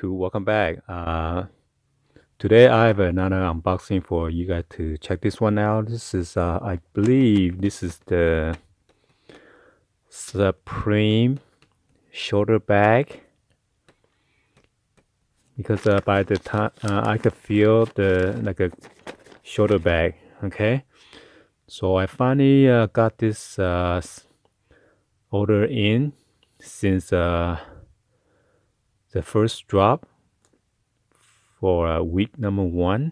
YouTube, welcome back. Today I have another unboxing for you guys to check this one out. This is, I believe, this is the Supreme shoulder bag because by the time I could feel the like a shoulder bag. Okay, so I finally got this order in since the first drop for week number 1.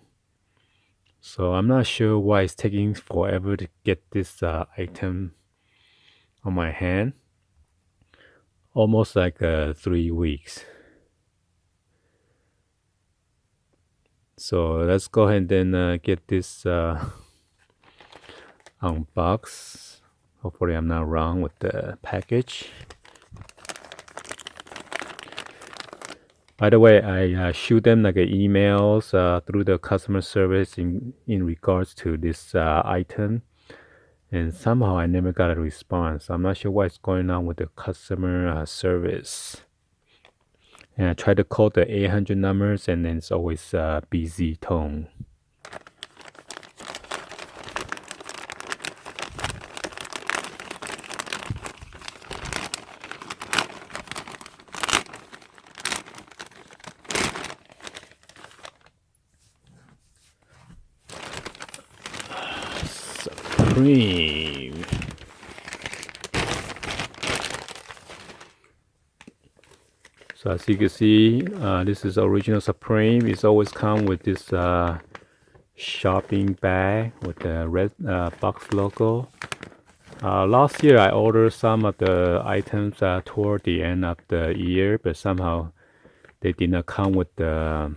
So I'm not sure why it's taking forever to get this item on my hand. Almost like 3 weeks. So let's go ahead and get this unboxed. Hopefully I'm not wrong with the package. By the way, I shoot them like emails through the customer service in regards to this item. And somehow I never got a response. I'm not sure what's going on with the customer service. And I tried to call the 800 numbers and then it's always busy tone. Supreme. So as you can see, this is original Supreme. It's always come with this shopping bag with the red box logo. Last year I ordered some of the items toward the end of the year, but somehow they did not come with the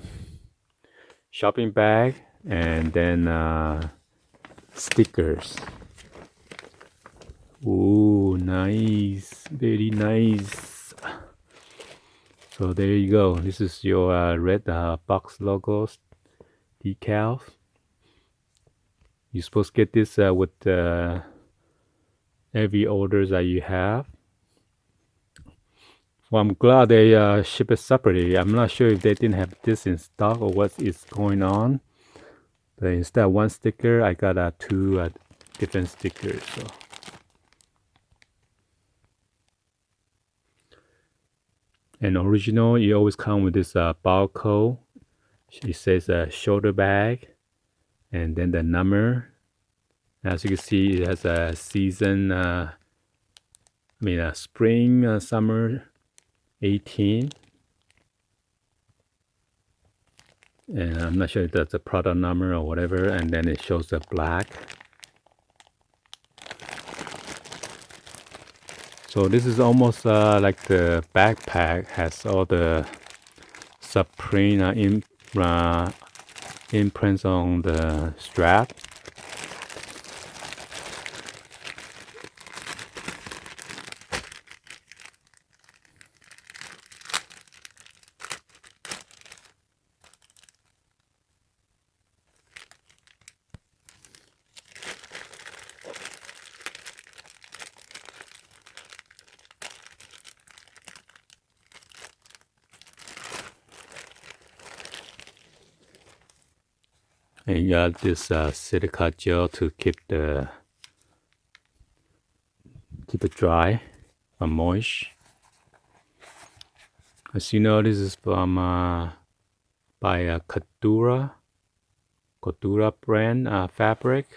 shopping bag and then stickers. Ooh, nice, very nice. So there you go. This is your red box logos decals. You're supposed to get this with every order that you have. Well, I'm glad they ship it separately. I'm not sure if they didn't have this in stock or what is going on. But instead of one sticker, I got two different stickers. So. And original, you always come with this barcode. It says shoulder bag, and then the number. As you can see, it has a season. Spring, summer, 18. And I'm not sure if that's a product number or whatever. And then it shows the black. So this is almost like the backpack has all the Supreme imprints on the strap. And you got this silica gel to keep it dry and moist. As you know, this is from by Cordura brand fabric.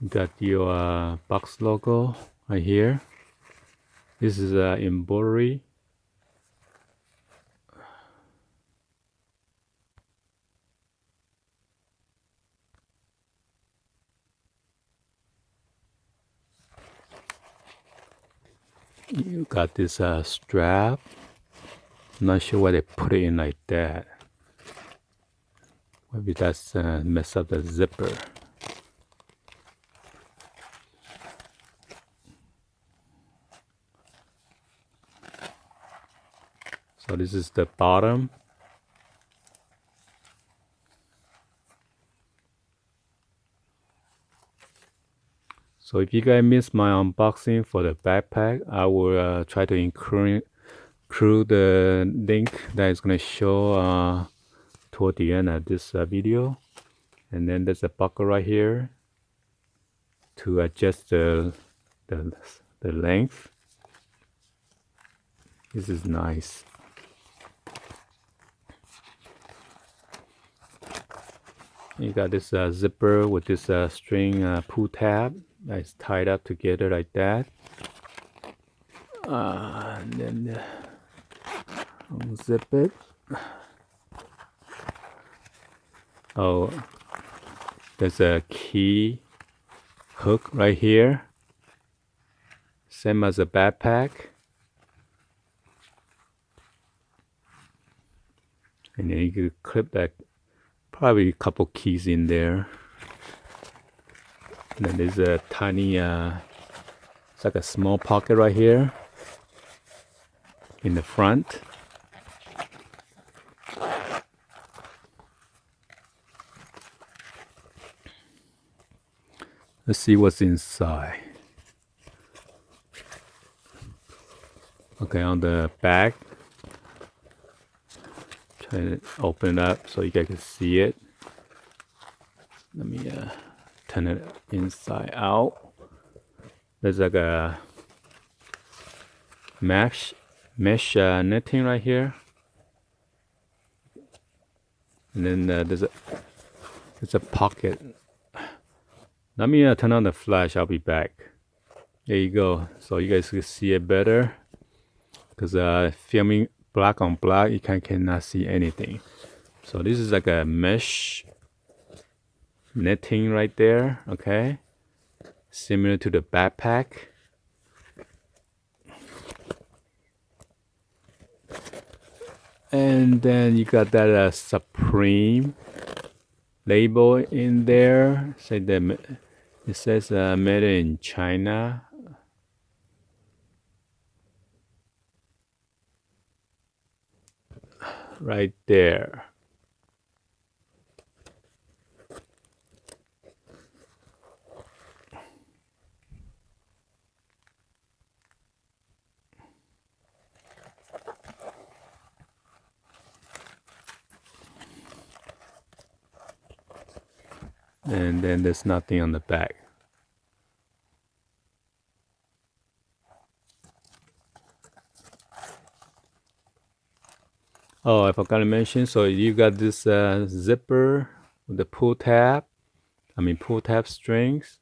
Got your box logo right here. This is embroidery. You got this strap. Not sure why they put it in like that. Maybe that's mess up the zipper. So this is the bottom. So if you guys missed my unboxing for the backpack, I will try to include the link that is going to show toward the end of this video. And then there's a buckle right here to adjust the length. This is nice. You got this zipper with this string pull tab that's tied up together like that. And then unzip it. Oh, there's a key hook right here, same as a backpack. And then you could clip that, probably a couple keys in there. And then there's a tiny, it's like a small pocket right here in the front. Let's see what's inside. Okay, on the back, try to open it up so you guys can see it. Let me turn it inside out. There's like a mesh netting right here, and then there's a pocket. Let me turn on the flash. I'll be back. There you go. So you guys can see it better, because filming black on black, you cannot see anything. So this is like a mesh netting right there. Okay, similar to the backpack. And then you got that Supreme label in there. Say that it says made in China. Right there. And then there's nothing on the back. Oh, I forgot to mention, so you got this zipper with the pull tab strings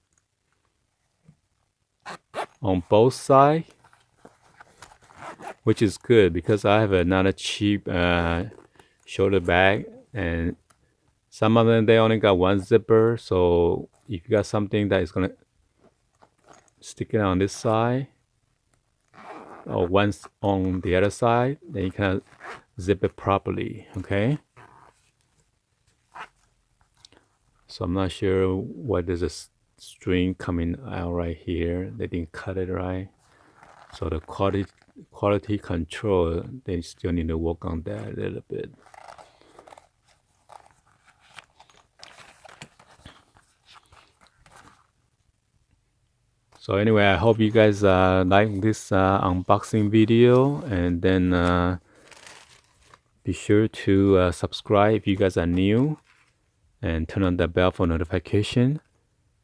on both sides, which is good because I have another cheap shoulder bag, and some of them, they only got one zipper. So if you got something that is gonna stick it on this side or once on the other side, then you can zip it properly. Okay, so I'm not sure why there's a string coming out right here. They didn't cut it right, so the quality control, they still need to work on that a little bit. So anyway, I hope you guys like this unboxing video, and then be sure to subscribe if you guys are new, and turn on the bell for notification.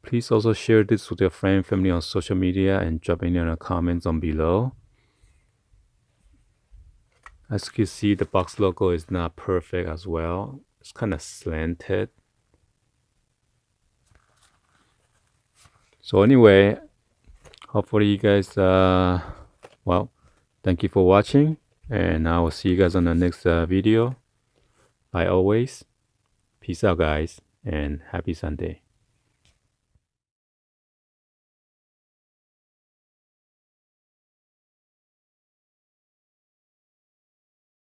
Please also share this with your friend and family on social media, and drop any other comments on below. As you can see, the box logo is not perfect as well. It's kind of slanted. So anyway, hopefully you guys, well, thank you for watching, and I will see you guys on the next video. Like always, peace out guys, and happy Sunday.